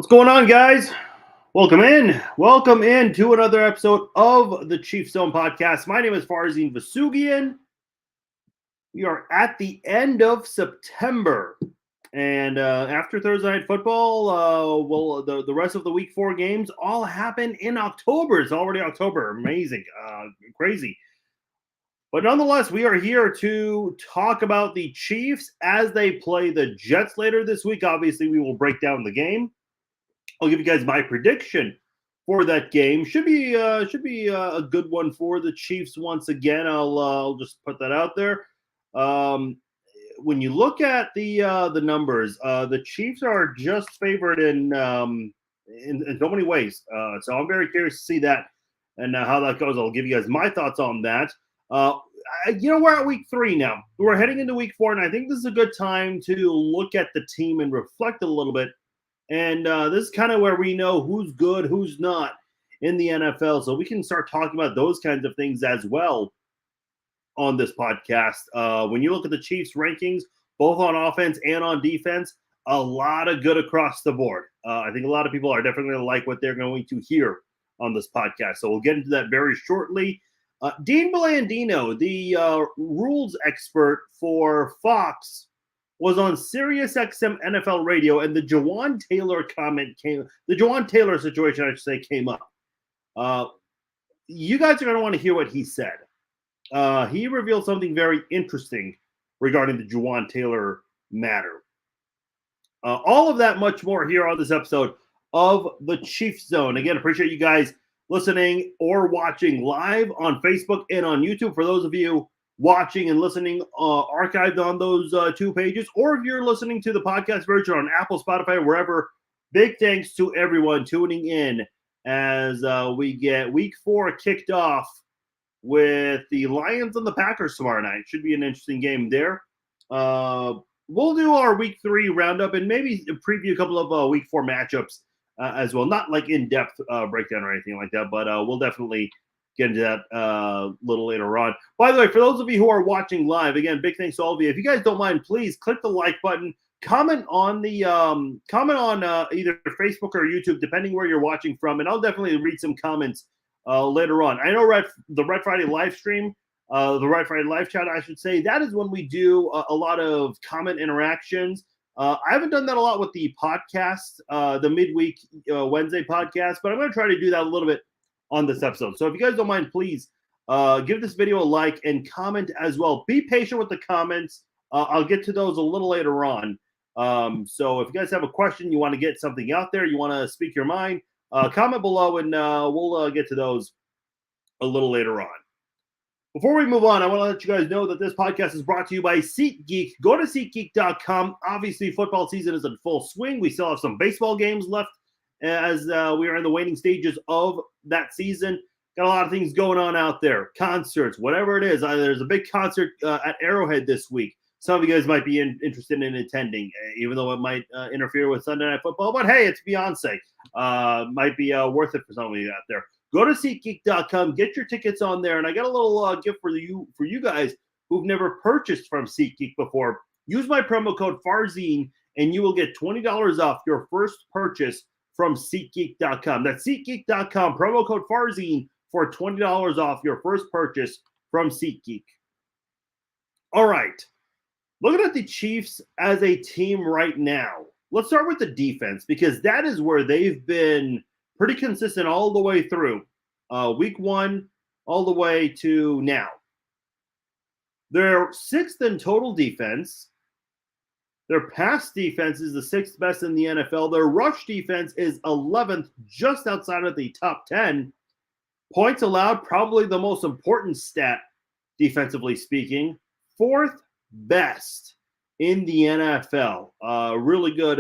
What's going on, guys? Welcome in. Welcome in to another episode of the Chief Zone podcast. My name is Farzin Vasugian. We are at the end of September. And after Thursday Night Football, the rest of the Week 4 games all happen in October. It's already October. Amazing. Crazy. But nonetheless, we are here to talk about the Chiefs as they play the Jets later this week. Obviously, we will break down the game. I'll give you guys my prediction for that game. Should be a good one for the Chiefs once again. I'll just put that out there. When you look at the numbers, the Chiefs are just favored in so many ways. So I'm very curious to see that and how that goes. I'll give you guys my thoughts on that. We're at week 3 now. We're heading into week 4, and I think this is a good time to look at the team and reflect a little bit. And this is kind of where we know who's good, who's not in the NFL. So we can start talking about those kinds of things as well on this podcast. When you look at the Chiefs rankings, both on offense and on defense, a lot of good across the board. I think a lot of people are definitely going to like what they're going to hear on this podcast. So we'll get into that very shortly. Dean Blandino, the rules expert for Fox, was on SiriusXM NFL Radio, and the Jawaan Taylor situation, I should say, came up. You guys are going to want to hear what he said. He revealed something very interesting regarding the Jawaan Taylor matter. All of that, much more here on this episode of the Chiefs Zone. Again, appreciate you guys listening or watching live on Facebook and on YouTube. For those of you watching and listening archived on those 2 pages, or if you're listening to the podcast version on Apple, Spotify, wherever, big thanks to everyone tuning in as we get week 4 kicked off with the Lions and the Packers tomorrow night. Should be an interesting game there. We'll do our week 3 roundup and maybe preview a couple of week 4 matchups as well. Not like in-depth breakdown or anything like that, but we'll definitely get into that a little later on. By the way, for those of you who are watching live, again, big thanks to all of you. If you guys don't mind, please click the like button. Comment on the either Facebook or YouTube, depending where you're watching from, and I'll definitely read some comments later on. I know the Red Friday live stream, the Red Friday live chat, I should say, that is when we do a lot of comment interactions. I haven't done that a lot with the podcast, the midweek Wednesday podcast, but I'm going to try to do that a little bit on this episode. So if you guys don't mind, please give this video a like and comment as well. Be patient with the comments. I'll get to those a little later on. So if you guys have a question, you want to get something out there, you want to speak your mind, comment below, and we'll get to those a little later on. Before we move on, I want to let you guys know that this podcast is brought to you by SeatGeek. Go to SeatGeek.com. Obviously, football season is in full swing. We still have some baseball games left as we are in the waiting stages of that season. Got a lot of things going on out there. Concerts, whatever it is. There's a big concert at Arrowhead this week. Some of you guys might be interested in attending, even though it might interfere with Sunday Night Football. But hey, it's Beyonce. Might be worth it for some of you out there. Go to SeatGeek.com, get your tickets on there, and I got a little gift for you guys who've never purchased from SeatGeek before. Use my promo code Farzine, and you will get $20 off your first purchase from SeatGeek.com. That's SeatGeek.com, promo code Farzine for $20 off your first purchase from SeatGeek. All right, looking at the Chiefs as a team right now, let's start with the defense because that is where they've been pretty consistent all the way through week 1 all the way to now. They're 6th in total defense. Their pass defense is the 6th best in the NFL. Their rush defense is 11th, just outside of the top 10. Points allowed, probably the most important stat defensively speaking. 4th best in the NFL. Really good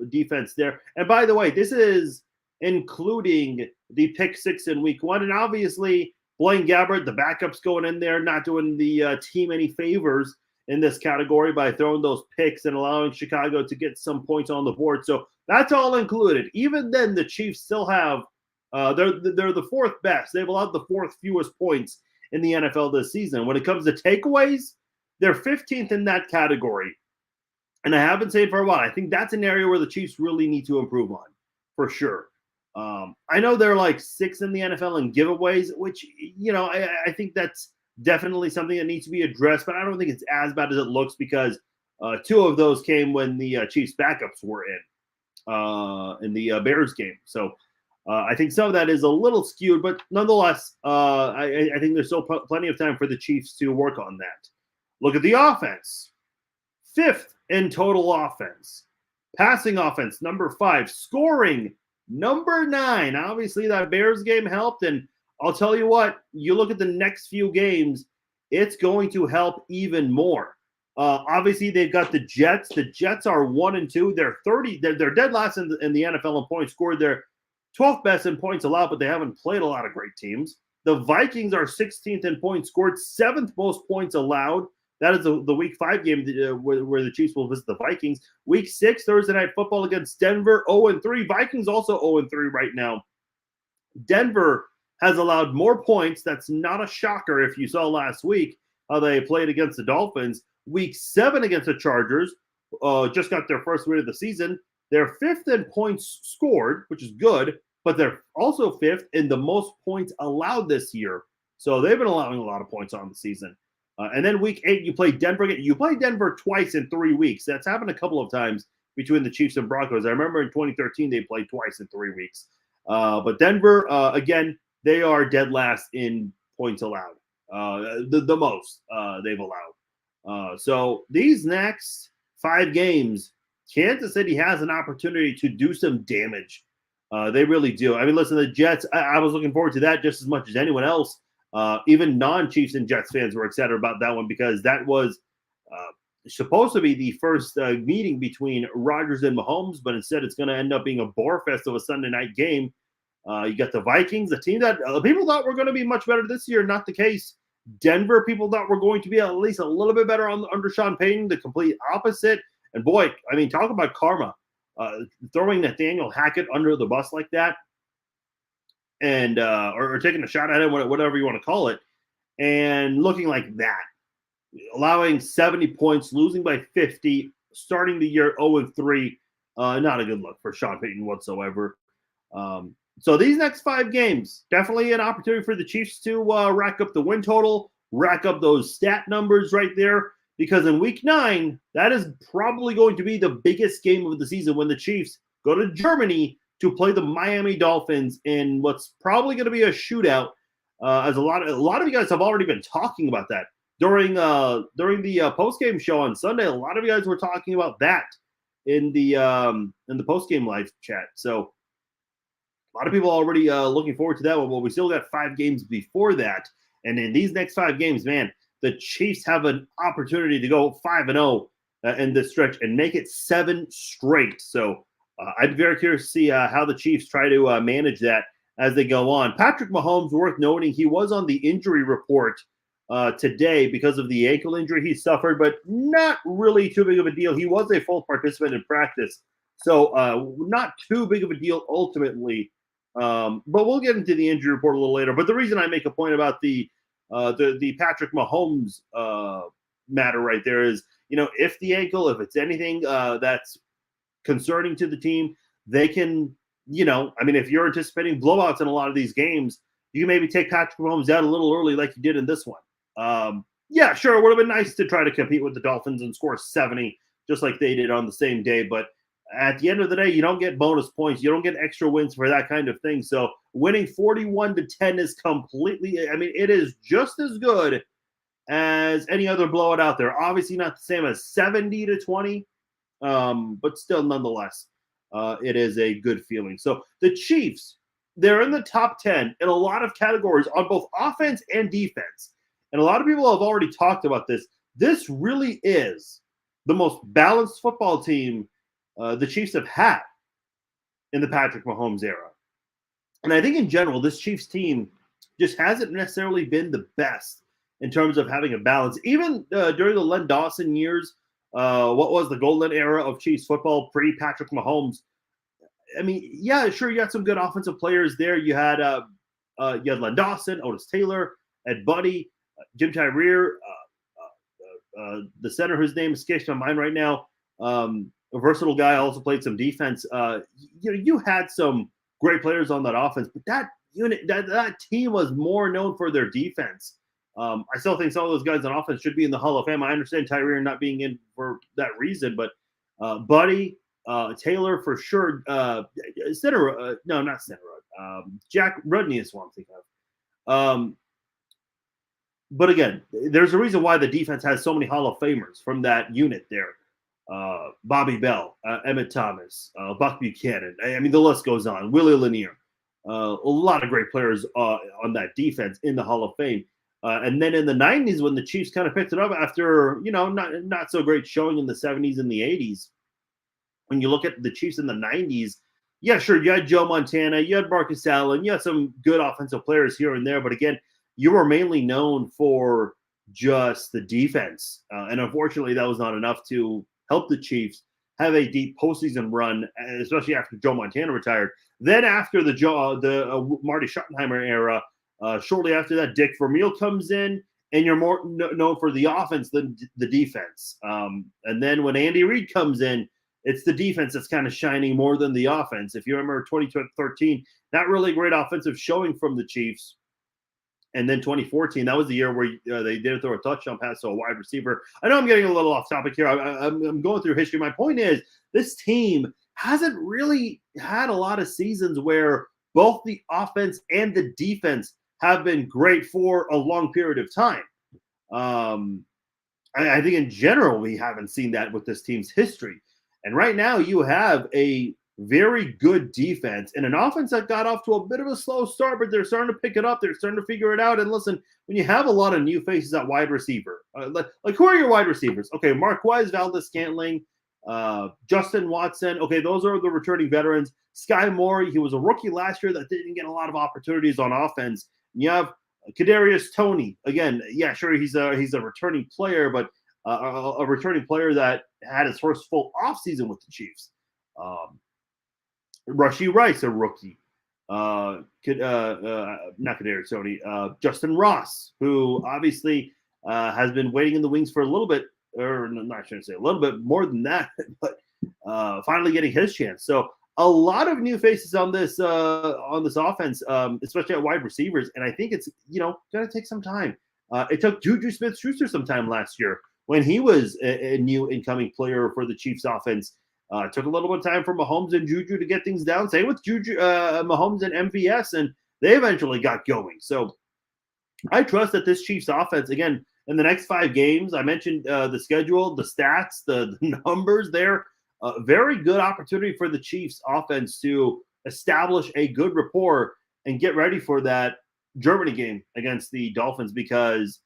defense there. And by the way, this is including the pick 6 in week 1. And obviously, Blaine Gabbert, the backup's going in there, not doing the team any favors in this category by throwing those picks and allowing Chicago to get some points on the board. So that's all included. Even then, the Chiefs still have they're the 4th best. They've allowed the 4th fewest points in the NFL this season. When it comes to takeaways, they're 15th in that category. And I have been saying for a while, I think that's an area where the Chiefs really need to improve on. for sure. I know they're like 6th in the NFL in giveaways, which I think that's definitely something that needs to be addressed. But I don't think it's as bad as it looks because 2 of those came when the Chiefs backups were in the Bears game. So I think some of that is a little skewed, but nonetheless, I think there's still plenty of time for the Chiefs to work on that. Look at the offense. 5th in total offense. Passing offense, number 5. Scoring, number 9. Obviously, that Bears game helped. And I'll tell you what, you look at the next few games, it's going to help even more. Obviously, they've got the Jets. The Jets are 1-2. They're dead last in the NFL in points scored. They're 12th best in points allowed, but they haven't played a lot of great teams. The Vikings are 16th in points scored, 7th most points allowed. That is the Week 5 game where the Chiefs will visit the Vikings. Week 6, Thursday Night Football against Denver, 0-3. Vikings also 0-3 right now. Denver has allowed more points. That's not a shocker if you saw last week how they played against the Dolphins. Week 7 against the Chargers, just got their first win of the season. They're 5th in points scored, which is good, but they're also 5th in the most points allowed this year. So they've been allowing a lot of points on the season. And then Week 8, you play Denver. You play Denver twice in 3 weeks. That's happened a couple of times between the Chiefs and Broncos. I remember in 2013 they played twice in 3 weeks. But Denver, again, they are dead last in points allowed. The most they've allowed. So these next 5 games, Kansas City has an opportunity to do some damage. They really do. I mean, listen, the Jets, I was looking forward to that just as much as anyone else. Even non-Chiefs and Jets fans were excited about that one because that was supposed to be the first meeting between Rodgers and Mahomes, but instead it's going to end up being a bore fest of a Sunday night game. You got the Vikings, the team that people thought were going to be much better this year. Not the case. Denver, people thought were going to be at least a little bit better under Sean Payton. The complete opposite. And boy, I mean, talk about karma. Throwing Nathaniel Hackett under the bus like that. And or taking a shot at him, whatever you want to call it, and looking like that, allowing 70 points, losing by 50, starting the year 0-3, not a good look for Sean Payton whatsoever. So these next 5 games, definitely an opportunity for the Chiefs to rack up the win total, rack up those stat numbers right there, because in Week 9, that is probably going to be the biggest game of the season when the Chiefs go to Germany to play the Miami Dolphins in what's probably going to be a shootout, as a lot of you guys have already been talking about that during the post-game show on Sunday. A lot of you guys were talking about that in the post-game live chat. So a lot of people already looking forward to that one. Well, we still got 5 games before that, and in these next 5 games, man, the Chiefs have an opportunity to go 5-0 in this stretch and make it 7 straight. So I'd be very curious to see how the Chiefs try to manage that as they go on. Patrick Mahomes, worth noting, he was on the injury report today because of the ankle injury he suffered, but not really too big of a deal. He was a full participant in practice, so not too big of a deal ultimately. But we'll get into the injury report a little later. But the reason I make a point about the Patrick Mahomes matter right there is, if the ankle, if it's anything that's concerning to the team, they can, if you're anticipating blowouts in a lot of these games, you can maybe take Patrick Mahomes out a little early like you did in this one. Yeah, sure, it would have been nice to try to compete with the Dolphins and score 70 just like they did on the same day, but at the end of the day, you don't get bonus points. You don't get extra wins for that kind of thing. So winning 41-10 is completely, it is just as good as any other blowout out there. Obviously not the same as 70-20, but still nonetheless, it is a good feeling. So the Chiefs, they're in the top 10 in a lot of categories on both offense and defense. And a lot of people have already talked about this. This really is the most balanced football team the Chiefs have had in the Patrick Mahomes era. And I think in general, this Chiefs team just hasn't necessarily been the best in terms of having a balance. Even during the Len Dawson years, what was the golden era of Chiefs football pre-Patrick Mahomes? Yeah, sure, you had some good offensive players there. You had Len Dawson, Otis Taylor, Ed Buddy, Jim Tyree, the center whose name escapes my mind right now. a versatile guy, also played some defense. You had some great players on that offense, but that unit, that team was more known for their defense. I still think some of those guys on offense should be in the Hall of Fame. I understand Tyree not being in for that reason, but Buddy, Taylor for sure. Center, no, not Center. Jack Rudney is what I'm thinking of. But again, there's a reason why the defense has so many Hall of Famers from that unit there. Bobby Bell, Emmett Thomas, Buck Buchanan. I mean, the list goes on. Willie Lanier. A lot of great players on that defense in the Hall of Fame. And then in the 90s, when the Chiefs kind of picked it up after, not so great showing in the 70s and the 80s, when you look at the Chiefs in the 90s, yeah, sure, you had Joe Montana, you had Marcus Allen, you had some good offensive players here and there. But again, you were mainly known for just the defense. And unfortunately, that was not enough to help the Chiefs have a deep postseason run, especially after Joe Montana retired. Then after the Marty Schottenheimer era, shortly after that, Dick Vermeil comes in, and you're more known for the offense than the defense. And then when Andy Reid comes in, it's the defense that's kind of shining more than the offense. If you remember 2013, not really great offensive showing from the Chiefs. And then 2014, that was the year where they did throw a touchdown pass to a wide receiver. I know I'm getting a little off topic here. I'm going through history. My point is, this team hasn't really had a lot of seasons where both the offense and the defense have been great for a long period of time. I think in general, we haven't seen that with this team's history. And right now you have a very good defense and an offense that got off to a bit of a slow start, but they're starting to pick it up. They're starting to figure it out. And listen, when you have a lot of new faces at wide receiver, like who are your wide receivers? Okay, Marquez Valdes-Scantling, Justin Watson. Okay, those are the returning veterans. Sky Moore, he was a rookie last year that didn't get a lot of opportunities on offense. And you have Kadarius Toney. Again, yeah, sure, he's a returning player, but a returning player that had his first full offseason with the Chiefs. Rashee Rice, a rookie. Not Kadarius Toney. Justin Ross, who obviously has been waiting in the wings for a little bit, or I'm not trying to say a little bit more than that, but finally getting his chance. So a lot of new faces on this offense, especially at wide receivers, and I think it's going to take some time. It took Juju Smith-Schuster some time last year when he was a new incoming player for the Chiefs offense. It took a little bit of time for Mahomes and Juju to get things down. Same with Mahomes and MVS, and they eventually got going. So I trust that this Chiefs offense, again, in the next 5 games, I mentioned the schedule, the stats, the numbers there. Very good opportunity for the Chiefs offense to establish a good rapport and get ready for that Germany game against the Dolphins, because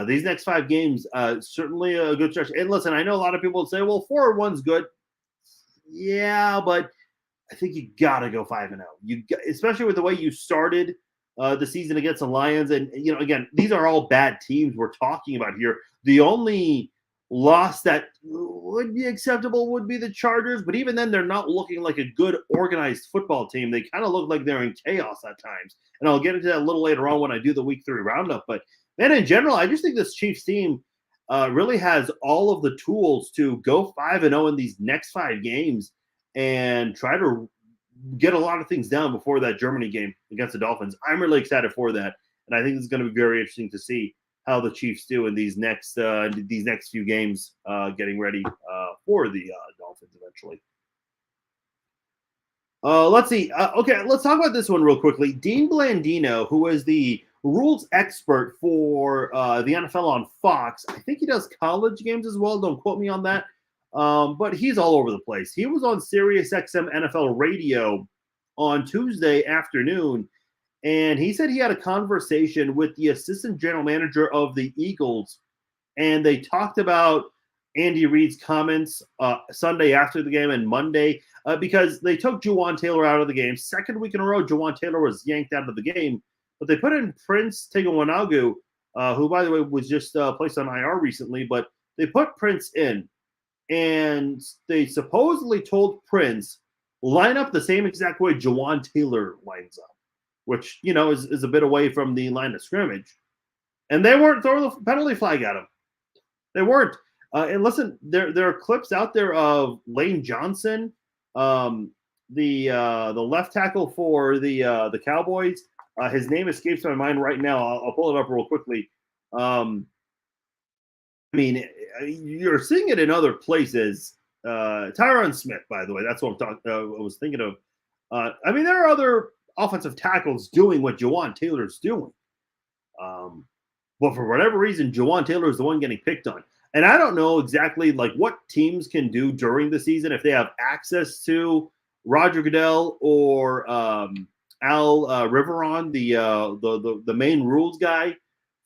these next 5 games, certainly a good stretch. And listen, I know a lot of people would say, well, 4-1's good. Yeah, but I think you got to go 5-0. Especially with the way you started the season against the Lions. And, again, these are all bad teams we're talking about here. The only loss that would be acceptable would be the Chargers, but even then they're not looking like a good organized football team. They kind of look like they're in chaos at times, and I'll get into that a little later on when I do the week 3 roundup. But then in general, I just think this Chiefs team really has all of the tools to go 5-0 in these next 5 games and try to get a lot of things down before that Germany game against the Dolphins. I'm really excited for that, and I think it's going to be very interesting to see how the Chiefs do in these next few games, getting ready for the Dolphins eventually. Let's see. Okay, let's talk about this one real quickly. Dean Blandino, who is the rules expert for the NFL on Fox. I think he does college games as well. Don't quote me on that. But he's all over the place. He was on SiriusXM NFL radio on Tuesday afternoon, and he said he had a conversation with the assistant general manager of the Eagles, and they talked about Andy Reid's comments Sunday after the game and Monday because they took Juwan Taylor out of the game. Second week in a row, Juwan Taylor was yanked out of the game, but they put in Prince Tigawanagu, who, by the way, was just placed on IR recently, but they put Prince in, and they supposedly told Prince, line up the same exact way Juwan Taylor lines up, which, is a bit away from the line of scrimmage. And they weren't throwing the penalty flag at him. They weren't. And listen, there are clips out there of Lane Johnson, the left tackle for the Cowboys. His name escapes my mind right now. I'll pull it up real quickly. I mean, you're seeing it in other places. Tyron Smith, by the way, that's what I'm talking. I was thinking of. I mean, there are other offensive tackles doing what Jawaan Taylor's doing. But for whatever reason, Jawaan Taylor is the one getting picked on. And I don't know exactly like what teams can do during the season if they have access to Roger Goodell or Al Riveron, the main rules guy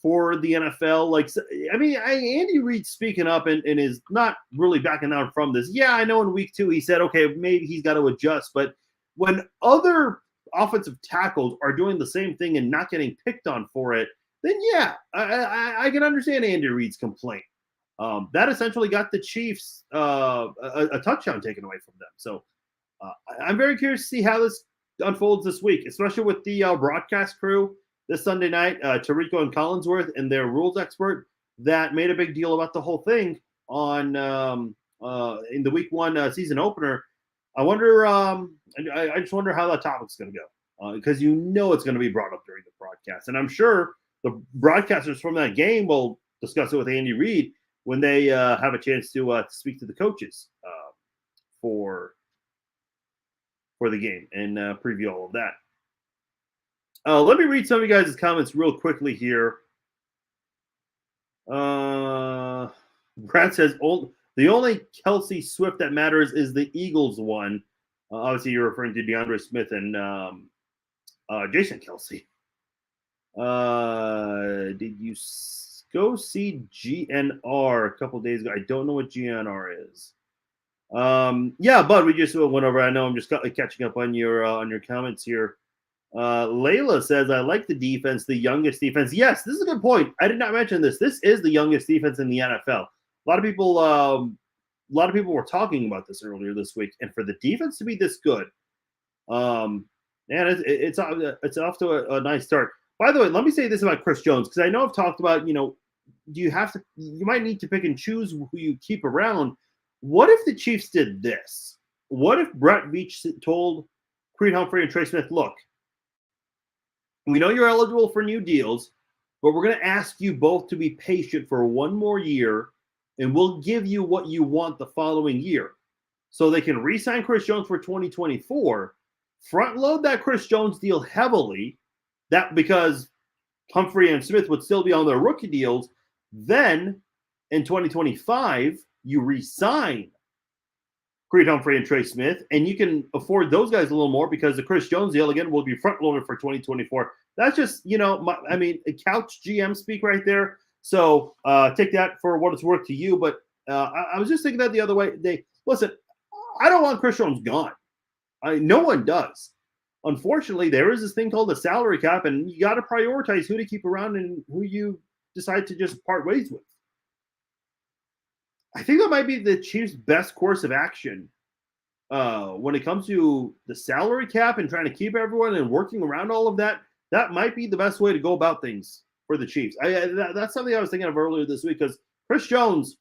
for the NFL. Like, I mean, Andy Reid speaking up and is not really backing down from this. Yeah, I know in week 2 he said, okay, maybe he's got to adjust. But when other offensive tackles are doing the same thing and not getting picked on for it, then yeah, I can understand Andy Reid's complaint. That essentially got the Chiefs a touchdown taken away from them. So I'm very curious to see how this unfolds this week, especially with the broadcast crew this Sunday night, Tirico and Collinsworth and their rules expert that made a big deal about the whole thing on in the week 1 season opener. I wonder. I just wonder how that topic's going to go because it's going to be brought up during the broadcast, and I'm sure the broadcasters from that game will discuss it with Andy Reid when they have a chance to speak to the coaches for the game and preview all of that. Let me read some of you guys' comments real quickly here. Brad says, the only Kelce Swift that matters is the Eagles one. Obviously, you're referring to DeAndre Smith and Jason Kelce. Did you go see GNR a couple days ago? I don't know what GNR is. Yeah, Bud, we just went over. I know I'm just catching up on your comments here. Layla says, I like the defense, the youngest defense. Yes, this is a good point. I did not mention this. This is the youngest defense in the NFL. A lot of people were talking about this earlier this week, and for the defense to be this good, man, it's off to a nice start. By the way, let me say this about Chris Jones, because I know I've talked about, you might need to pick and choose who you keep around. What if the Chiefs did this? What if Brett Veach told Creed Humphrey and Trey Smith, look, we know you're eligible for new deals, but we're going to ask you both to be patient for 1 more year, and we'll give you what you want the following year. So they can re-sign Chris Jones for 2024, front load that Chris Jones deal heavily, that because Humphrey and Smith would still be on their rookie deals. Then in 2025, you re-sign Creed Humphrey and Trey Smith, and you can afford those guys a little more because the Chris Jones deal, again, will be front-loaded for 2024. That's just, a couch GM speak right there. So take that for what it's worth to you. But I was just thinking that the other way. Listen, I don't want Chris Jones gone. No one does. Unfortunately, there is this thing called the salary cap, and you got to prioritize who to keep around and who you decide to just part ways with. I think that might be the Chiefs' best course of action when it comes to the salary cap and trying to keep everyone and working around all of that. That might be the best way to go about things for the Chiefs. That's something I was thinking of earlier this week because Chris Jones,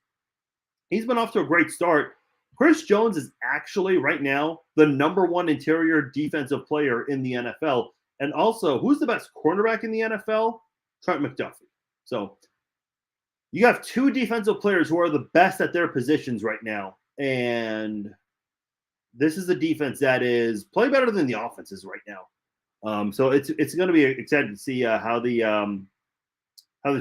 he's been off to a great start. Chris Jones is actually right now the #1 interior defensive player in the NFL. And also, who's the best cornerback in the NFL? Trent McDuffie. So you have 2 defensive players who are the best at their positions right now. And this is a defense that is playing better than the offenses right now. So it's going to be exciting to see how the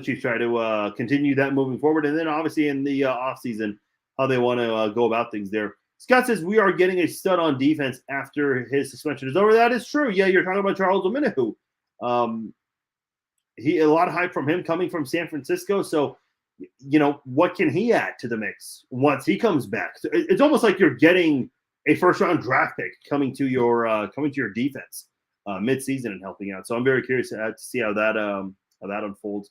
Chiefs try to continue that moving forward. And then obviously in the offseason, how they want to go about things there. Scott says, we are getting a stud on defense after his suspension is over. That is true. Yeah, you're talking about Charles Omenihu. A lot of hype from him coming from San Francisco. So, what can he add to the mix once he comes back? So it's almost like you're getting a first-round draft pick coming to your defense mid-season and helping out. So I'm very curious to see how that unfolds.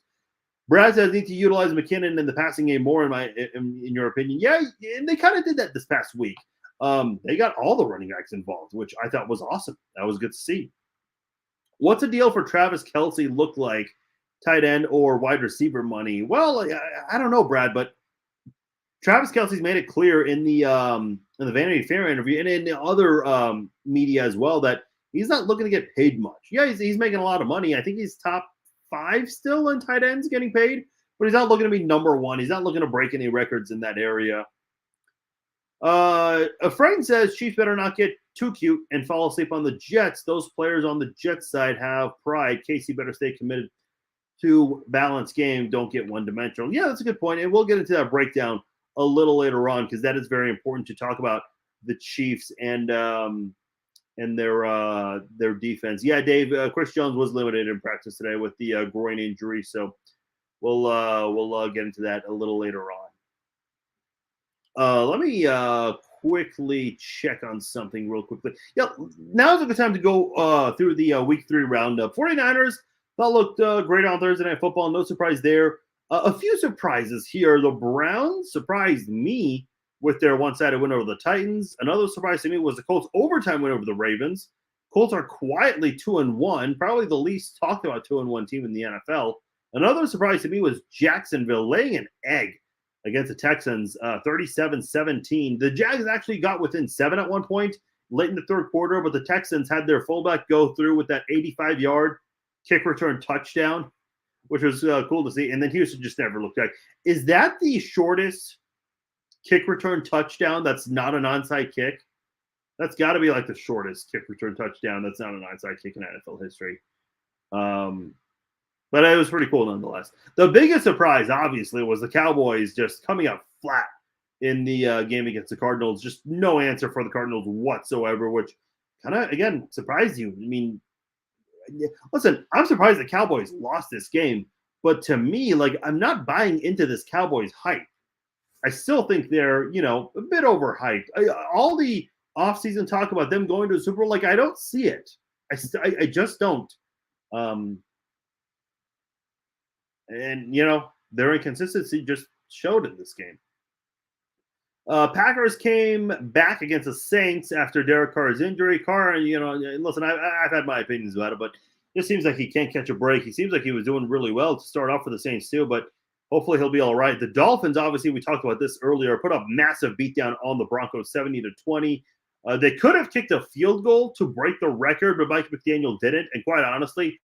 Brad says need to utilize McKinnon in the passing game more, in your opinion. Yeah, and they kind of did that this past week. They got all the running backs involved, which I thought was awesome. That was good to see. What's a deal for Travis Kelce look like, tight end or wide receiver money? Well, I don't know, Brad, but Travis Kelce's made it clear in the Vanity Fair interview and in the other media as well that he's not looking to get paid much. Yeah, he's making a lot of money. I think he's top 5 still in tight ends getting paid, but he's not looking to be number 1. He's not looking to break any records in that area. A friend says Chiefs better not get too cute and fall asleep on the Jets. Those players on the Jets side have pride. Casey better stay committed to balanced game. Don't get one-dimensional. Yeah, that's a good point, and we'll get into that breakdown a little later on because that is very important to talk about the Chiefs and their defense. Yeah, Dave, Chris Jones was limited in practice today with the groin injury, so we'll get into that a little later on. Let me quickly check on something real quickly. Yeah, now's a good time to go through the Week 3 roundup. 49ers that looked great on Thursday Night Football. No surprise there. A few surprises here. The Browns surprised me with their one-sided win over the Titans. Another surprise to me was the Colts' overtime win over the Ravens. Colts are quietly 2-1, probably the least talked about 2-1 team in the NFL. Another surprise to me was Jacksonville laying an egg against the Texans, 37-17. The Jags actually got within 7 at one point late in the third quarter, but the Texans had their fullback go through with that 85-yard kick return touchdown, which was cool to see. And then Houston just never looked back. Is that the shortest kick return touchdown that's not an onside kick? That's got to be like the shortest kick return touchdown that's not an onside kick in NFL history. But it was pretty cool nonetheless. The biggest surprise, obviously, was the Cowboys just coming up flat in the game against the Cardinals. Just no answer for the Cardinals whatsoever, which kind of, again, surprised you. I mean, listen, I'm surprised the Cowboys lost this game. But to me, like, I'm not buying into this Cowboys hype. I still think they're, a bit overhyped. All the offseason talk about them going to a Super Bowl, like, I don't see it. I just don't. And, their inconsistency just showed in this game. Packers came back against the Saints after Derek Carr's injury. Carr, listen, I've had my opinions about it, but it seems like he can't catch a break. He seems like he was doing really well to start off for the Saints too, but hopefully he'll be all right. The Dolphins, obviously, we talked about this earlier, put a massive beatdown on the Broncos, 70-20. They could have kicked a field goal to break the record, but Mike McDaniel didn't. And quite honestly,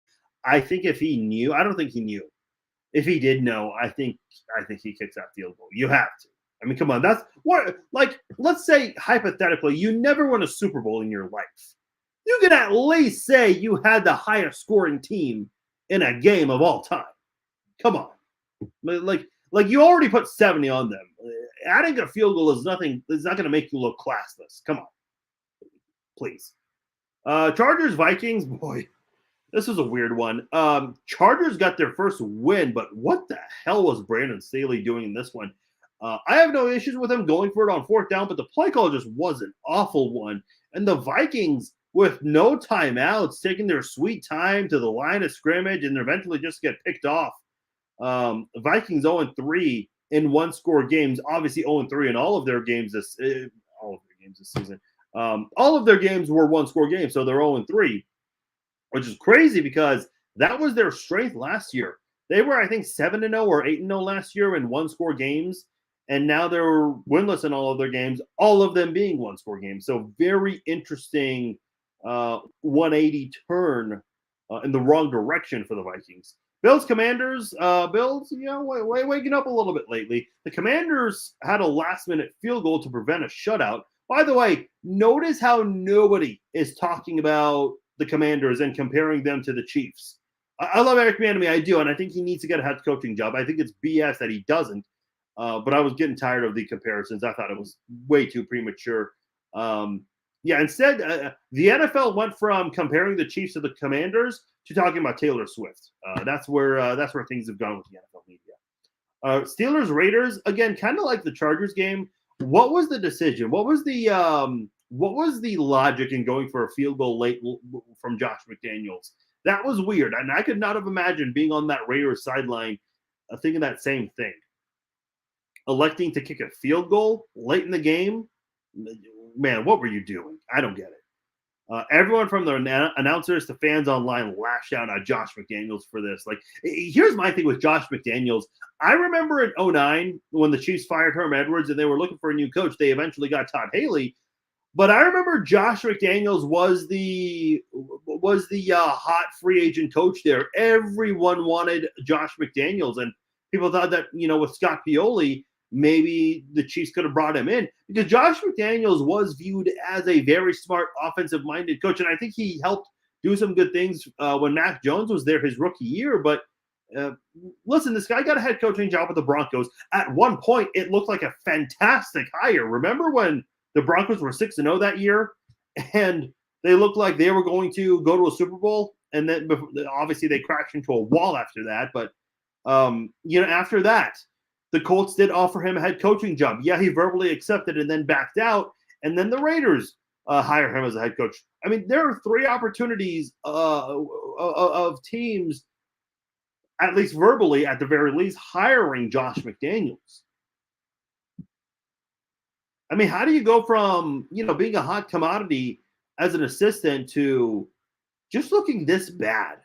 I think if he knew, I don't think he knew. If he did know, I think he kicks that field goal. You have to. I mean, come on. That's what, like, let's say hypothetically, you never won a Super Bowl in your life. You can at least say you had the highest scoring team in a game of all time. Come on. Like you already put 70 on them. Adding a field goal is nothing. It's not going to make you look classless. Come on. Please. Chargers, Vikings, boy. This was a weird one. Chargers got their first win, but what the hell was Brandon Staley doing in this one? I have no issues with him going for it on fourth down, but the play call just was an awful one. And the Vikings, with no timeouts, taking their sweet time to the line of scrimmage and eventually just get picked off. Vikings 0-3 in one-score games. Obviously 0-3 in all of their games this season. All of their games were one-score games, so they're 0-3. Which is crazy because that was their strength last year. They were, I think, 7-0 or 8-0 last year in one-score games, and now they're winless in all of their games, all of them being one-score games. So very interesting 180 turn in the wrong direction for the Vikings. Bills, Commanders, Bills, waking up a little bit lately. The Commanders had a last-minute field goal to prevent a shutout. By the way, notice how nobody is talking about the Commanders and comparing them to the Chiefs. I love Eric Bieniemy, I do, and I think he needs to get a head coaching job. I think it's BS that he doesn't, but I was getting tired of the comparisons. I thought it was way too premature. Instead, the NFL went from comparing the Chiefs to the Commanders to talking about Taylor Swift. That's where things have gone with the NFL media. Steelers, Raiders, again, kind of like the Chargers game. What was the decision? What was the logic in going for a field goal late from Josh McDaniels? That was weird. And I could not have imagined being on that Raiders sideline thinking that same thing. Electing to kick a field goal late in the game? Man, what were you doing? I don't get it. Everyone from the announcers to fans online lashed out at Josh McDaniels for this. Like, here's my thing with Josh McDaniels. I remember in 2009 when the Chiefs fired Herm Edwards and they were looking for a new coach. They eventually got Todd Haley. But I remember Josh McDaniels was the hot free agent coach there. Everyone wanted Josh McDaniels, and people thought that, with Scott Pioli, maybe the Chiefs could have brought him in because Josh McDaniels was viewed as a very smart offensive-minded coach, and I think he helped do some good things when Mac Jones was there his rookie year. But listen, this guy got a head coaching job with the Broncos. At one point, it looked like a fantastic hire. Remember when the Broncos were 6-0 that year, and they looked like they were going to go to a Super Bowl, and then obviously they crashed into a wall after that. But after that, the Colts did offer him a head coaching job. Yeah, he verbally accepted and then backed out, and then the Raiders hire him as a head coach. I mean, there are 3 opportunities of teams, at least verbally, at the very least, hiring Josh McDaniels. I mean, how do you go from, being a hot commodity as an assistant to just looking this bad?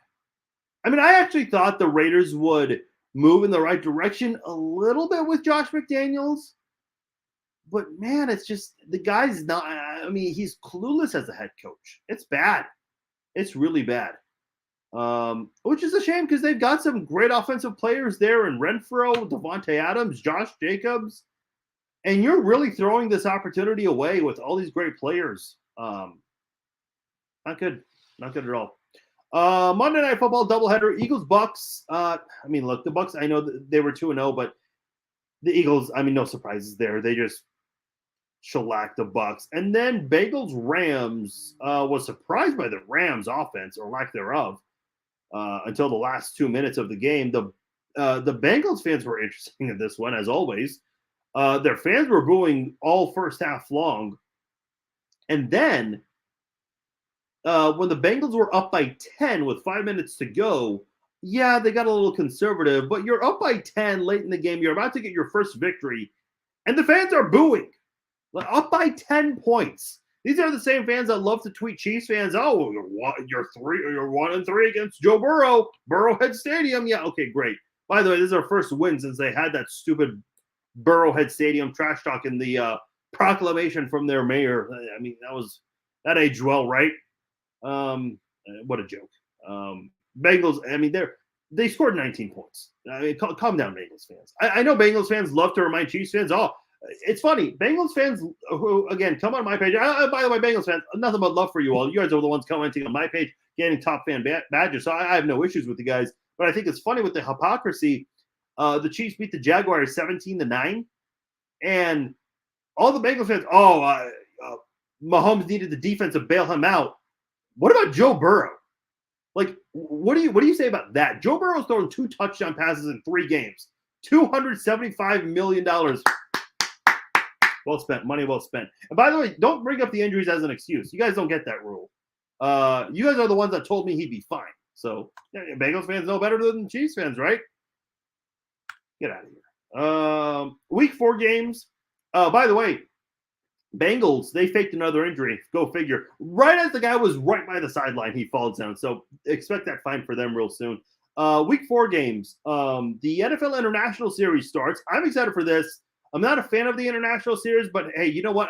I mean, I actually thought the Raiders would move in the right direction a little bit with Josh McDaniels. But, man, it's just the guy's not – I mean, he's clueless as a head coach. It's bad. It's really bad, which is a shame because they've got some great offensive players there in Renfro, Devontae Adams, Josh Jacobs. And you're really throwing this opportunity away with all these great players. Not good. Not good at all. Monday Night Football doubleheader, Eagles-Bucks. Look, the Bucks, I know they were 2-0, but the Eagles, no surprises there. They just shellacked the Bucks. And then Bengals-Rams was surprised by the Rams offense, or lack thereof, until the last 2 minutes of the game. The Bengals fans were interesting in this one, as always. Their fans were booing all first half long. And then when the Bengals were up by 10 with 5 minutes to go, yeah, they got a little conservative, but you're up by 10 late in the game. You're about to get your first victory, and the fans are booing. Up by 10 points. These are the same fans that love to tweet Chiefs fans, oh, you're 1-3 against Joe Burrow, Burrowhead Stadium. Yeah, okay, great. By the way, this is our first win since they had that stupid Burrowhead Stadium trash talk in the proclamation from their mayor. I mean, that aged well, right? What a joke. Bengals, I mean, they scored 19 points. I mean, calm down, Bengals fans. I know Bengals fans love to remind Chiefs fans, it's funny. Bengals fans who, again, come on my page. By the way, Bengals fans, nothing but love for you all. You guys are the ones commenting on my page, getting top fan badges. So I have no issues with you guys. But I think it's funny with the hypocrisy. The Chiefs beat the Jaguars 17-9. And all the Bengals fans, Mahomes needed the defense to bail him out. What about Joe Burrow? Like, what do you say about that? Joe Burrow's thrown 2 touchdown passes in 3 games. $275 million. Well spent. Money well spent. And by the way, don't bring up the injuries as an excuse. You guys don't get that rule. You guys are the ones that told me he'd be fine. So, Bengals fans know better than Chiefs fans, right? Get out of here. Week 4 games. By the way, Bengals, they faked another injury. Go figure. Right as the guy was right by the sideline, he falls down. So expect that fine for them real soon. Week 4 games. The NFL International Series starts. I'm excited for this. I'm not a fan of the International Series, but hey, you know what?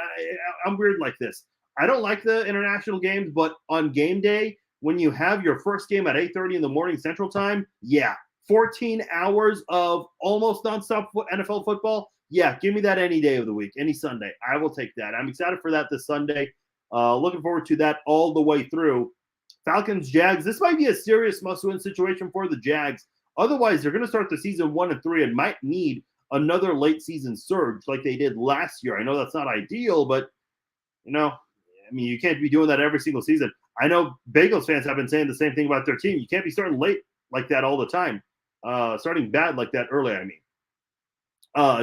I'm weird like this. I don't like the international games, but on game day, when you have your first game at 8:30 in the morning Central Time, yeah, 14 hours of almost nonstop NFL football. Yeah, give me that any day of the week, any Sunday. I will take that. I'm excited for that this Sunday. Looking forward to that all the way through. Falcons, Jags. This might be a serious must-win situation for the Jags. Otherwise, they're going to start the season 1-3 and might need another late season surge like they did last year. I know that's not ideal, but you can't be doing that every single season. I know Bengals fans have been saying the same thing about their team. You can't be starting late like that all the time. Starting bad like that early, I mean.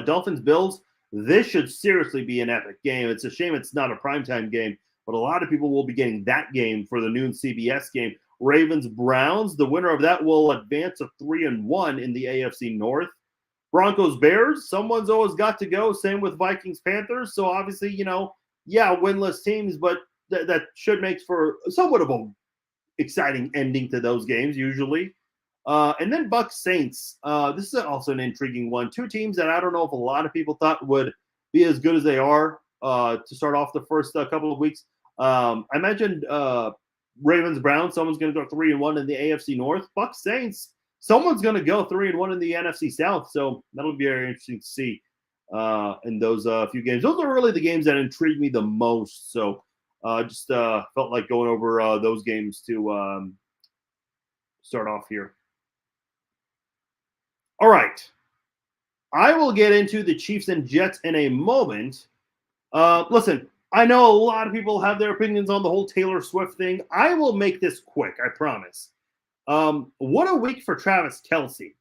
Dolphins, Bills, this should seriously be an epic game. It's a shame it's not a primetime game, but a lot of people will be getting that game for the noon CBS game. Ravens, Browns, the winner of that will advance to 3-1 in the AFC North. Broncos, Bears, someone's always got to go. Same with Vikings, Panthers. So obviously, winless teams, but that should make for somewhat of a exciting ending to those games usually. And then Bucks Saints. This is also an intriguing one. Two teams that I don't know if a lot of people thought would be as good as they are to start off the first couple of weeks. I mentioned Ravens Browns. Someone's going to go 3-1 in the AFC North. Bucks Saints. Someone's going to go 3-1 in the NFC South. So that'll be very interesting to see in those few games. Those are really the games that intrigue me the most. So just felt like going over those games to start off here. All right. I will get into the Chiefs and Jets in a moment. Listen, I know a lot of people have their opinions on the whole Taylor Swift thing. I will make this quick, I promise. What a week for Travis Kelce.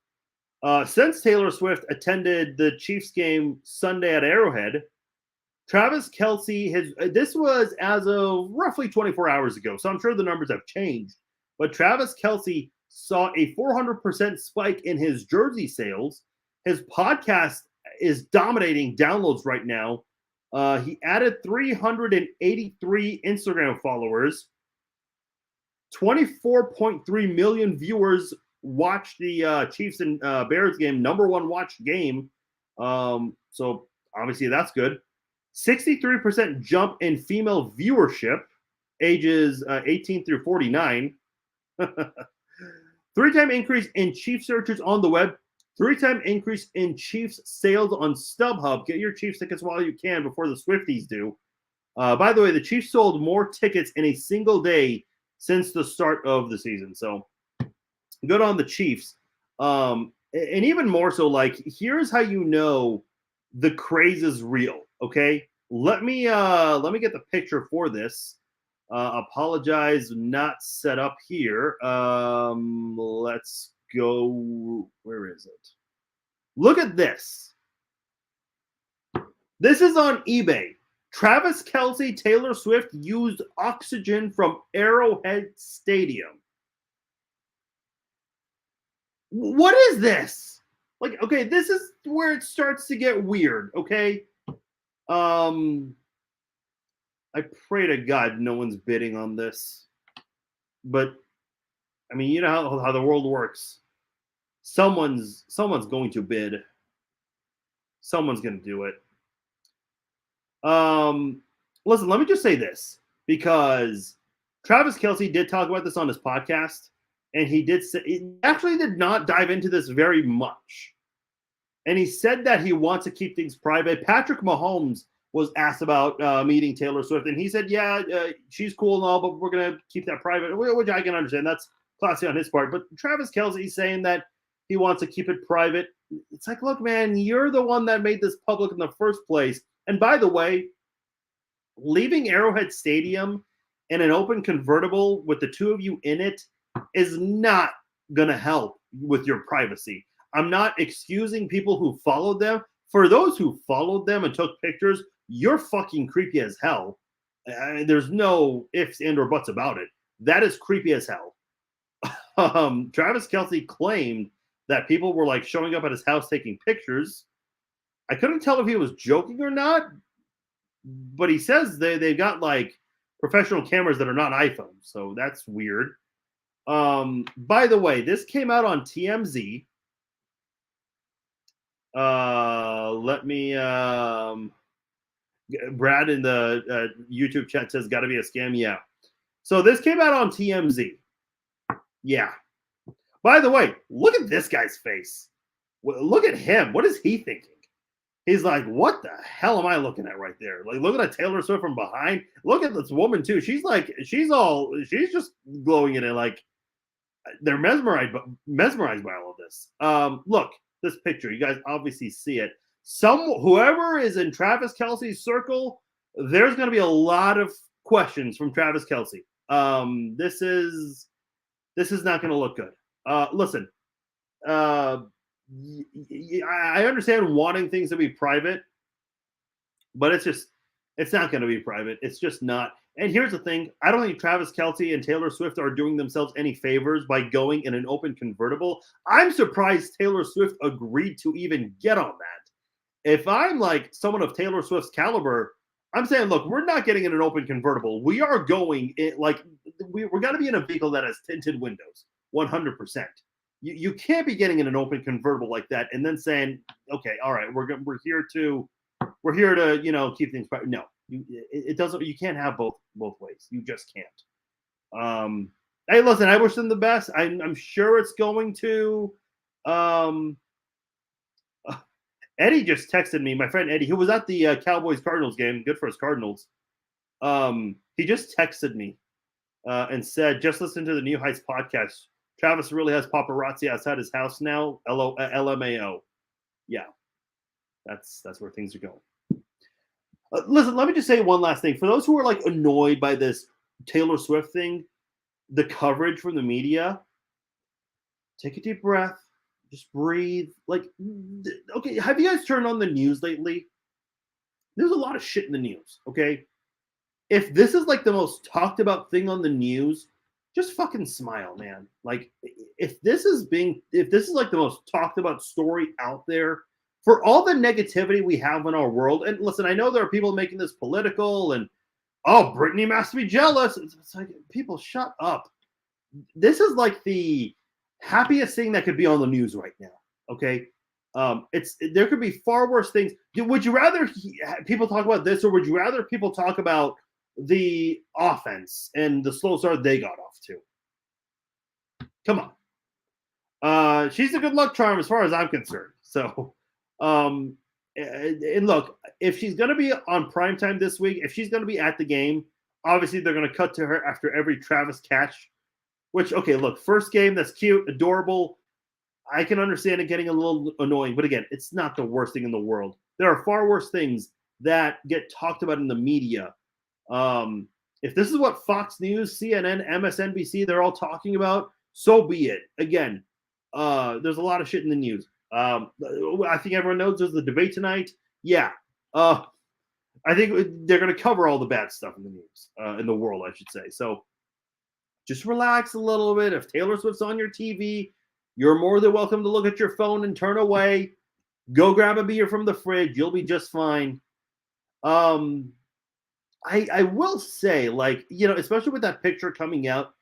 Since Taylor Swift attended the Chiefs game Sunday at Arrowhead, Travis Kelce this was as of roughly 24 hours ago, so I'm sure the numbers have changed. But Travis Kelce saw a 400% spike in his jersey sales. His podcast is dominating downloads right now. He added 383 Instagram followers. 24.3 million viewers watched the Chiefs and Bears game, number one watched game. So obviously that's good. 63% jump in female viewership, ages 18 through 49. 3-time increase in Chiefs searches on the web. 3-time increase in Chiefs sales on StubHub. Get your Chiefs tickets while you can before the Swifties do. By the way, the Chiefs sold more tickets in a single day since the start of the season. So good on the Chiefs. And even more so, like, here's how you know the craze is real. Okay. Let me get the picture for this. Apologize, not set up here. Let's go. Where is it? Look at this. This is on eBay. Travis Kelce, Taylor Swift used oxygen from Arrowhead Stadium. What is this? Like, okay, this is where it starts to get weird, okay? I pray to God no one's bidding on this. But, I mean, you know how the world works. Someone's going to bid. Someone's going to do it. Listen, let me just say this, because Travis Kelce did talk about this on his podcast, and he actually did not dive into this very much. And he said that he wants to keep things private. Patrick Mahomes was asked about meeting Taylor Swift, and he said, yeah, she's cool and all, but we're going to keep that private, which I can understand. That's classy on his part. But Travis Kelce is saying that he wants to keep it private. It's like, look, man, you're the one that made this public in the first place. And by the way, leaving Arrowhead Stadium in an open convertible with the two of you in it is not going to help with your privacy. I'm not excusing people who followed them. For those who followed them and took pictures, you're fucking creepy as hell. There's no ifs and or buts about it. That is creepy as hell. Travis Kelce claimed that people were like showing up at his house taking pictures. I couldn't tell if he was joking or not, but he says they've got like professional cameras that are not iPhones, so that's weird. By the way, this came out on TMZ. Let me Brad in the YouTube chat says gotta be a scam. Yeah. So this came out on TMZ. Yeah. By the way, look at this guy's face. Look at him. What is he thinking? He's like, what the hell am I looking at right there? Like, look at Taylor Swift from behind. Look at this woman too. She's just glowing in it. Like, they're mesmerized by all of this. Look, this picture. You guys obviously see it. Whoever is in Travis Kelce's circle, there's going to be a lot of questions from Travis Kelce. This is not going to look good. Listen, I understand wanting things to be private, but it's not going to be private. It's just not. And here's the thing. I don't think Travis Kelce and Taylor Swift are doing themselves any favors by going in an open convertible. I'm surprised Taylor Swift agreed to even get on that. If I'm like someone of Taylor Swift's caliber, I'm saying, look, we're not getting in an open convertible. We are going we're going to be in a vehicle that has tinted windows, 100%. You can't be getting in an open convertible like that and then saying, okay, all right, we're here to keep things private. No, it doesn't. You can't have both ways. You just can't. Hey, listen, I wish them the best. I'm sure it's going to. Eddie just texted me, my friend Eddie, who was at the Cowboys Cardinals game. Good for his Cardinals. He just texted me and said, just listen to the New Heights podcast. Travis really has paparazzi outside his house now. LMAO. Yeah, that's where things are going. Listen, let me just say one last thing. For those who are like annoyed by this Taylor Swift thing, the coverage from the media, take a deep breath. Just breathe. Like, okay, have you guys turned on the news lately? There's a lot of shit in the news, okay? If this is like the most talked about thing on the news, just fucking smile, man. Like, if this is like the most talked about story out there, for all the negativity we have in our world, and listen, I know there are people making this political and, oh, Brittany has to be jealous. It's like, people, shut up. This is like the happiest thing that could be on the news right now. Okay, there could be far worse things. Would you rather people talk about this, or would you rather people talk about the offense and the slow start they got off to? Come on, she's a good luck charm as far as I'm concerned. So, and look, if she's going to be on primetime this week, if she's going to be at the game, obviously they're going to cut to her after every Travis catch. Which, okay, look, first game, that's cute, adorable. I can understand it getting a little annoying. But again, it's not the worst thing in the world. There are far worse things that get talked about in the media. If this is what Fox News, CNN, MSNBC, they're all talking about, so be it. Again, there's a lot of shit in the news. I think everyone knows there's the debate tonight. Yeah. I think they're going to cover all the bad stuff in the news, in the world, I should say. So, just relax a little bit. If Taylor Swift's on your TV, you're more than welcome to look at your phone and turn away. Go grab a beer from the fridge. You'll be just fine. I will say, like, especially with that picture coming out,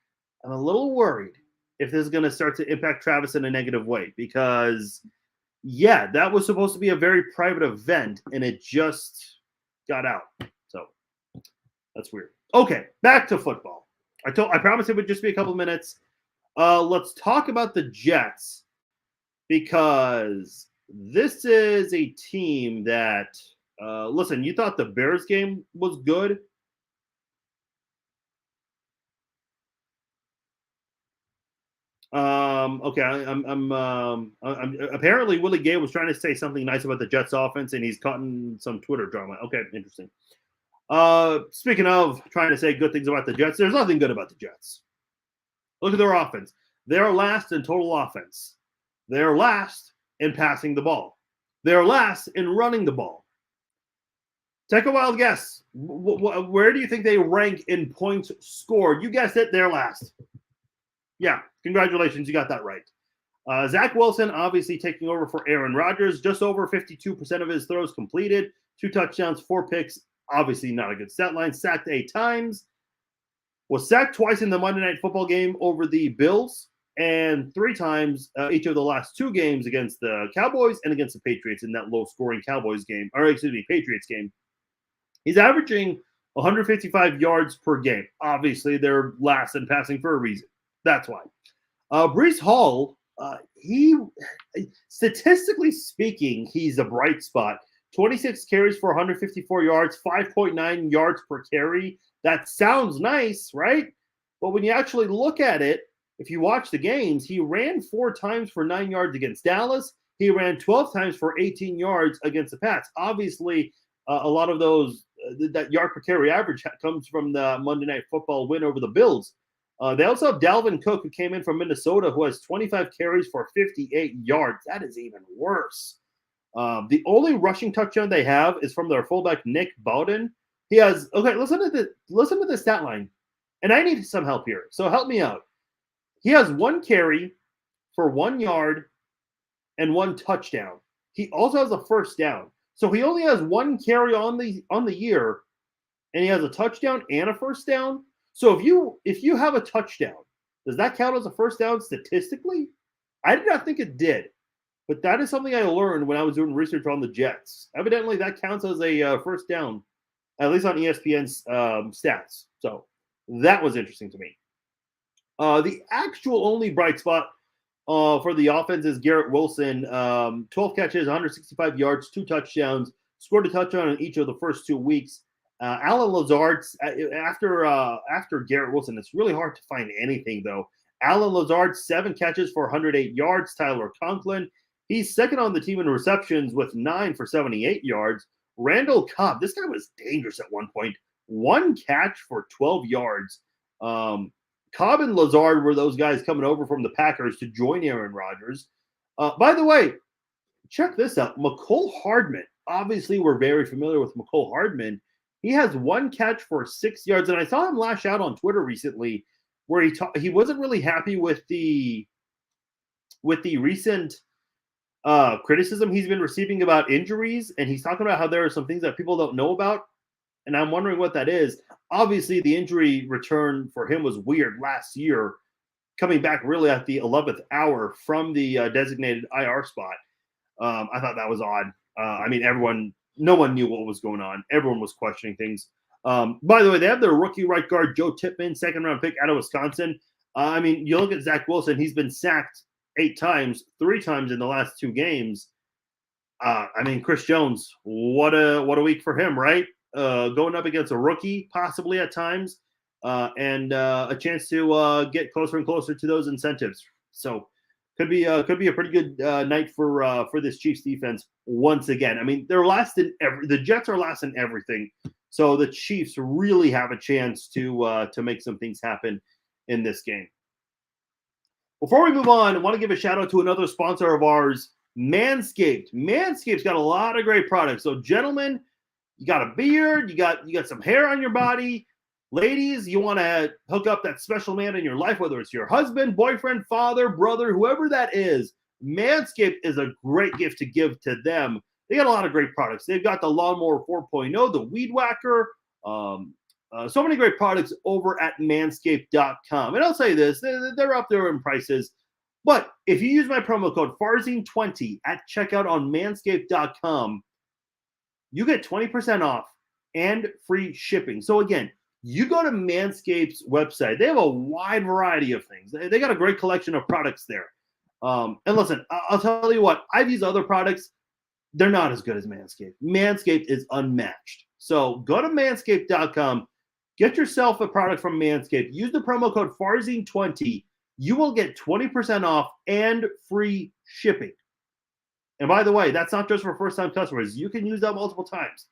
I'm a little worried if this is going to start to impact Travis in a negative way. Because, yeah, that was supposed to be a very private event, and it just got out. So, that's weird. Okay, back to football. I promised it would just be a couple of minutes. Let's talk about the Jets, because this is a team that, listen, you thought the Bears game was good. Okay, I'm apparently Willie Gay was trying to say something nice about the Jets offense, and he's caught in some Twitter drama. Okay, interesting. Speaking of trying to say good things about the Jets, there's nothing good about the Jets. Look at their offense. They're last in total offense. They're last in passing the ball. They're last in running the ball. Take a wild guess. Where do you think they rank in points scored? You guessed it. They're last. Yeah, congratulations. You got that right. Zach Wilson obviously taking over for Aaron Rodgers. Just over 52% of his throws completed. 2 touchdowns, 4 picks. Obviously not a good stat line. Sacked 8 times. Was sacked twice in the Monday Night Football game over the Bills, and 3 times each of the last 2 games against the Cowboys and against the Patriots in that low-scoring Patriots game. He's averaging 155 yards per game. Obviously, they're last in passing for a reason. That's why. Breece Hall, statistically speaking, he's a bright spot. 26 carries for 154 yards, 5.9 yards per carry. That sounds nice, right? But when you actually look at it, if you watch the games, he ran 4 times for 9 yards against Dallas. He ran 12 times for 18 yards against the Pats. Obviously, a lot of those, that yard per carry average comes from the Monday Night Football win over the Bills. They also have Dalvin Cook, who came in from Minnesota, who has 25 carries for 58 yards. That is even worse. The only rushing touchdown they have is from their fullback, Nick Bowden. He has, okay, listen to the stat line. And I need some help here, so help me out. He has 1 carry for 1 yard and 1 touchdown. He also has a first down. So he only has 1 carry on the year and he has a touchdown and a first down. So if you have a touchdown, does that count as a first down statistically? I did not think it did, but that is something I learned when I was doing research on the Jets. Evidently, that counts as a first down, at least on ESPN's stats. So that was interesting to me. The actual only bright spot for the offense is Garrett Wilson. 12 catches, 165 yards, 2 touchdowns, scored a touchdown in each of the first 2 weeks. Allen Lazard, after Garrett Wilson, it's really hard to find anything, though. Allen Lazard, 7 catches for 108 yards. Tyler Conklin, he's second on the team in receptions with 9 for 78 yards. Randall Cobb, this guy was dangerous at one point. 1 catch for 12 yards. Cobb and Lazard were those guys coming over from the Packers to join Aaron Rodgers. By the way, check this out. Mecole Hardman. Obviously, we're very familiar with Mecole Hardman. He has 1 catch for 6 yards, and I saw him lash out on Twitter recently, where he wasn't really happy with the recent criticism he's been receiving about injuries, and he's talking about how there are some things that people don't know about, and I'm wondering what that is. Obviously, the injury return for him was weird last year, coming back really at the 11th hour from the designated IR spot. I thought that was odd. No one knew what was going on. Everyone was questioning things. By the way, they have their rookie right guard, Joe Tippmann, second-round pick out of Wisconsin. You look at Zach Wilson, he's been sacked 8 times, 3 times in the last 2 games. Chris Jones, what a week for him, right? Going up against a rookie, possibly at times, and a chance to get closer and closer to those incentives. So could be a pretty good night for this Chiefs defense once again. They're last in the Jets are last in everything, so the Chiefs really have a chance to make some things happen in this game. Before we move on, I want to give a shout out to another sponsor of ours, Manscaped. Manscaped's got a lot of great products. So, gentlemen, you got a beard, you got some hair on your body. Ladies, you want to hook up that special man in your life, whether it's your husband, boyfriend, father, brother, whoever that is. Manscaped is a great gift to give to them. They got a lot of great products. They've got the Lawnmower 4.0, the Weed Whacker, so many great products over at manscaped.com. And I'll say this, they're up there in prices. But if you use my promo code Farzine20 at checkout on manscaped.com, you get 20% off and free shipping. So again, you go to Manscaped's website. They have a wide variety of things. They got a great collection of products there. And listen, I'll tell you what, I've used other products. They're not as good as Manscaped. Manscaped is unmatched. So go to manscaped.com. Get yourself a product from Manscaped. Use the promo code Farzine20. You will get 20% off and free shipping. And by the way, that's not just for first-time customers. You can use that multiple times.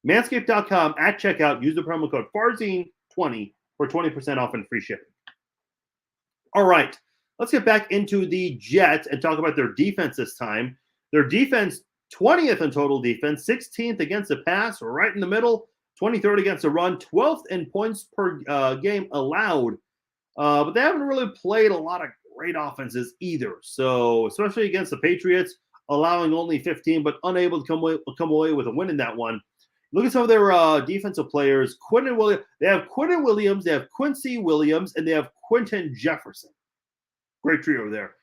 Manscaped.com at checkout. Use the promo code Farzine20 for 20% off and free shipping. All right, let's get back into the Jets and talk about their defense this time. Their defense, 20th in total defense, 16th against the pass, right in the middle, 23rd against the run, 12th in points per game allowed. But they haven't really played a lot of great offenses either. So, especially against the Patriots, allowing only 15, but unable to come away with a win in that one. Look at some of their defensive players. They have Quinton Williams, they have Quincy Williams, and they have Quinton Jefferson. Great trio there.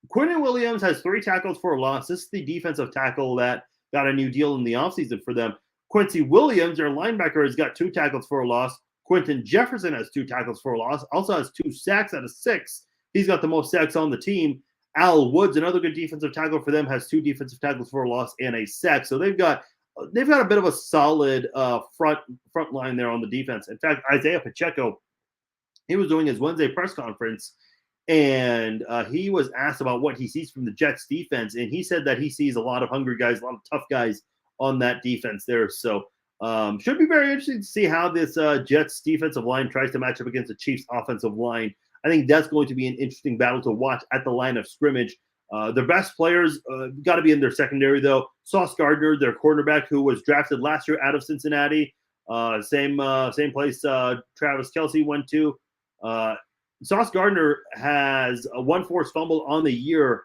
Quinton Williams has 3 tackles for a loss. This is the defensive tackle that got a new deal in the offseason for them. Quincy Williams, their linebacker, has got 2 tackles for a loss. Quinton Jefferson has 2 tackles for a loss. Also has 2 sacks out of 6. He's got the most sacks on the team. Al Woods, another good defensive tackle for them, has 2 defensive tackles for a loss and a sack. So they've got a bit of a solid front line there on the defense. In fact, Isaiah Pacheco, he was doing his Wednesday press conference, and he was asked about what he sees from the Jets defense, and he said that he sees a lot of hungry guys, a lot of tough guys on that defense there. So should be very interesting to see how this Jets defensive line tries to match up against the Chiefs offensive line. I think that's going to be an interesting battle to watch at the line of scrimmage. Their best players got to be in their secondary, though. Sauce Gardner, their cornerback, who was drafted last year out of Cincinnati, same place Travis Kelce went to. Sauce Gardner has one forced fumble on the year.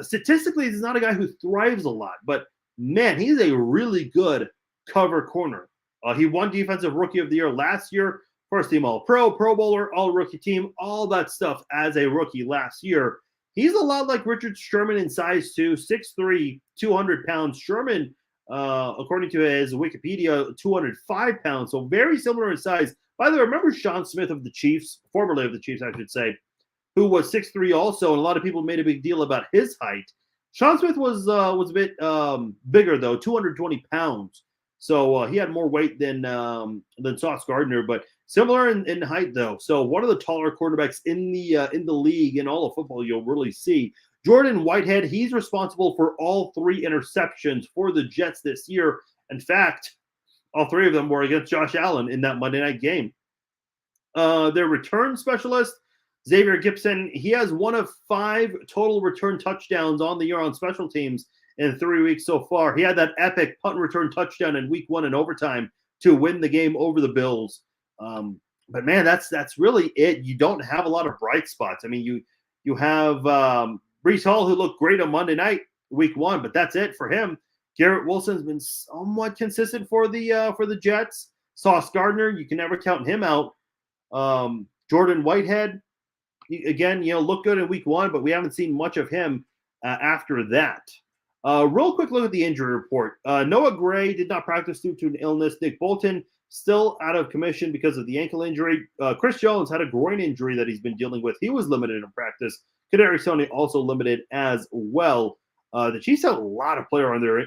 Statistically, he's not a guy who thrives a lot, but man, he's a really good cover corner. He won Defensive Rookie of the Year last year, first team All-Pro, Pro Bowler, All-Rookie team, all that stuff as a rookie last year. He's a lot like Richard Sherman in size too, 6'3", 200 pounds. Sherman, according to his Wikipedia, 205 pounds, so very similar in size. By the way, remember Sean Smith of the Chiefs, formerly of the Chiefs, I should say, who was 6'3" also, and a lot of people made a big deal about his height. Sean Smith was a bit bigger though, 220 pounds. So he had more weight than Sauce Gardner, but similar in height though. So one of the taller quarterbacks in the league in all of football you'll really see. Jordan Whitehead, he's responsible for all 3 interceptions for the Jets this year. In fact, all 3 of them were against Josh Allen in that Monday night game. Their return specialist, Xavier Gipson, he has 1 of 5 total return touchdowns on the year on special teams in 3 weeks so far. He had that epic punt return touchdown in week 1 in overtime to win the game over the Bills. But man, that's really it. You don't have a lot of bright spots. I mean, you have Breece Hall, who looked great on Monday night, week 1, but that's it for him. Garrett Wilson's been somewhat consistent for the Jets. Sauce Gardner, you can never count him out. Jordan Whitehead, again, looked good in week 1, but we haven't seen much of him after that. Real quick look at the injury report. Noah Gray did not practice due to an illness. Nick Bolton still out of commission because of the ankle injury. Chris Jones had a groin injury that he's been dealing with. He was limited in practice. Kadarius Toney also limited as well. The Chiefs had a lot of players on their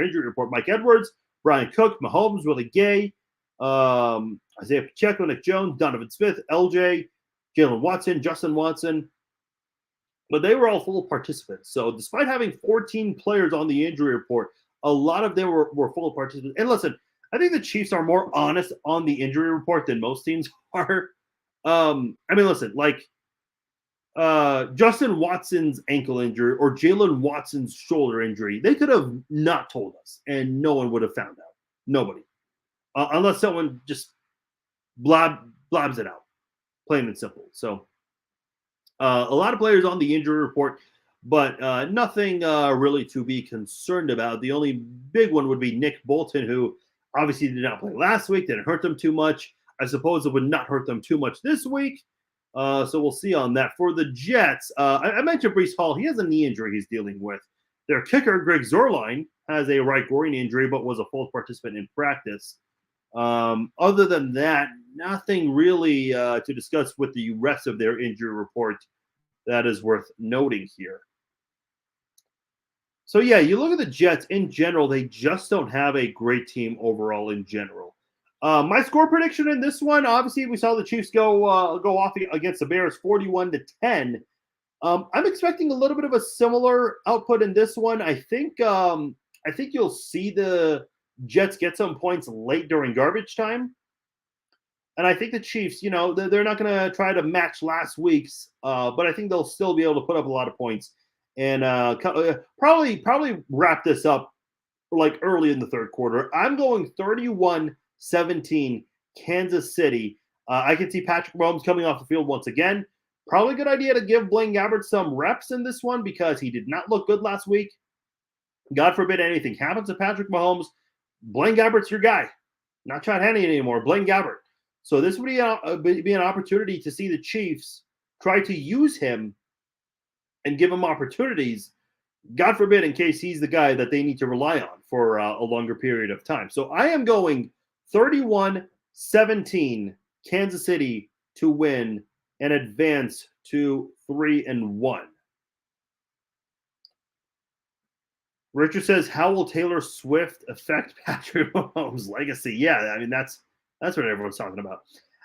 injury report. Mike Edwards, Brian Cook, Mahomes, Willie Gay, Isaiah Pacheco, Nick Jones, Donovan Smith, LJ, Jalen Watson, Justin Watson. But they were all full participants. So despite having 14 players on the injury report, a lot of them were full participants. And listen, I think the Chiefs are more honest on the injury report than most teams are. I mean, listen, like Justin Watson's ankle injury or Jalen Watson's shoulder injury, they could have not told us, and no one would have found out. Nobody. Unless someone just blabs it out, plain and simple. So a lot of players on the injury report, but nothing really to be concerned about. The only big one would be Nick Bolton, who obviously did not play last week. Didn't hurt them too much. I suppose it would not hurt them too much this week. So we'll see on that. For the Jets, I mentioned Breece Hall. He has a knee injury he's dealing with. Their kicker, Greg Zuerlein, has a right groin injury, but was a full participant in practice. Other than that, nothing really to discuss with the rest of their injury report that is worth noting here. So yeah, you look at the Jets in general, they just don't have a great team overall in general. My score prediction in this one, obviously we saw the Chiefs go off against the Bears 41-10. I'm expecting a little bit of a similar output in this one. I think you'll see the Jets get some points late during garbage time. And I think the Chiefs, they're not going to try to match last week's, but I think they'll still be able to put up a lot of points and probably wrap this up like early in the third quarter. I'm going 31-17 Kansas City. I can see Patrick Mahomes coming off the field once again. Probably a good idea to give Blaine Gabbert some reps in this one because he did not look good last week. God forbid anything happens to Patrick Mahomes. Blaine Gabbert's your guy. Not Chad Henne anymore. Blaine Gabbert. So this would be an opportunity to see the Chiefs try to use him and give him opportunities, God forbid, in case he's the guy that they need to rely on for a longer period of time. So I am going 31-17 Kansas City to win and advance to 3-1. Richard says, how will Taylor Swift affect Patrick Mahomes' legacy? Yeah, I mean, that's what everyone's talking about.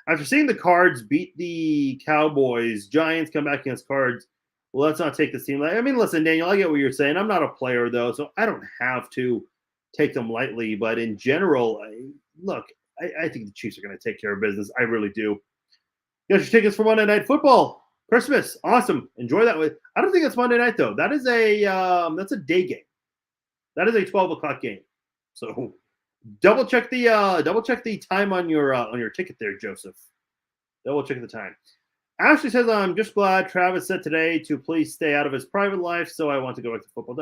After seeing the Cards beat the Cowboys, Giants come back against Cards. Well, let's not take this team. I mean, listen, Daniel, I get what you're saying. I'm not a player, though, so I don't have to take them lightly. But in general, I think the Chiefs are going to take care of business. I really do. You got your tickets for Monday Night Football. Christmas. Awesome. Enjoy that. I don't think it's Monday night, though. That is that's a day game. That is a 12 o'clock game. So double check the time on your ticket there, Joseph. Double check the time. Ashley says, I'm just glad Travis said today to please stay out of his private life, so I want to go back to football.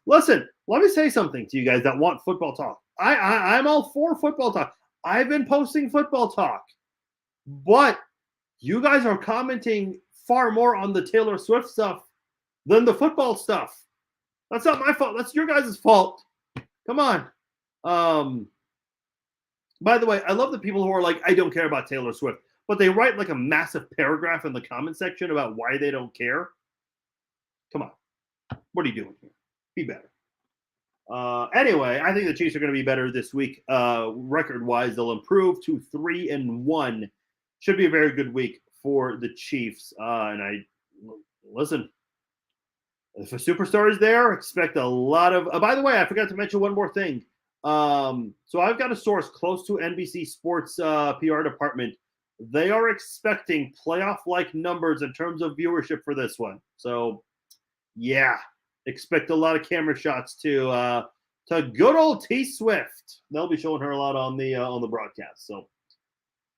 Listen, let me say something to you guys that want football talk. I'm all for football talk. I've been posting football talk, but you guys are commenting far more on the Taylor Swift stuff than the football stuff. That's not my fault. That's your guys' fault. Come on. By the way, I love the people who are like, I don't care about Taylor Swift, but they write like a massive paragraph in the comment section about why they don't care. Come on. What are you doing here? Be better. Anyway, I think the Chiefs are going to be better this week. Record-wise, they'll improve to 3-1. Should be a very good week for the Chiefs. Listen, if a superstar is there, expect a lot of. By the way, I forgot to mention one more thing. So I've got a source close to NBC Sports PR department. They are expecting playoff-like numbers in terms of viewership for this one. So, yeah, expect a lot of camera shots to good old T Swift. They'll be showing her a lot on the broadcast. So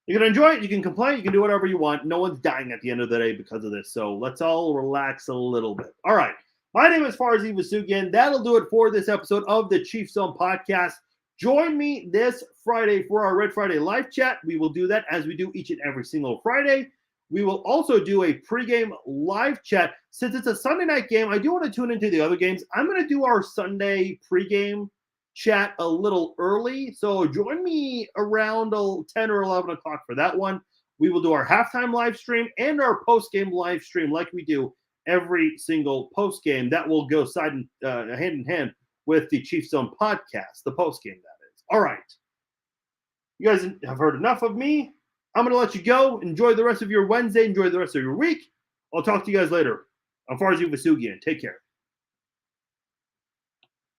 you can enjoy it, you can complain, you can do whatever you want. No one's dying at the end of the day because of this. So let's all relax a little bit. All right. My name is Farzin Vousoughian. That'll do it for this episode of the Chiefs Zone podcast. Join me this Friday for our Red Friday live chat. We will do that as we do each and every single Friday. We will also do a pregame live chat. Since it's a Sunday night game, I do want to tune into the other games. I'm going to do our Sunday pregame chat a little early. So join me around 10 or 11 o'clock for that one. We will do our halftime live stream and our postgame live stream like we do every single postgame. That will go hand in hand with the Chiefs Zone podcast, the postgame, that is. All right. You guys have heard enough of me. I'm going to let you go. Enjoy the rest of your Wednesday. Enjoy the rest of your week. I'll talk to you guys later. I'm Farzin Vousoughian. Take care.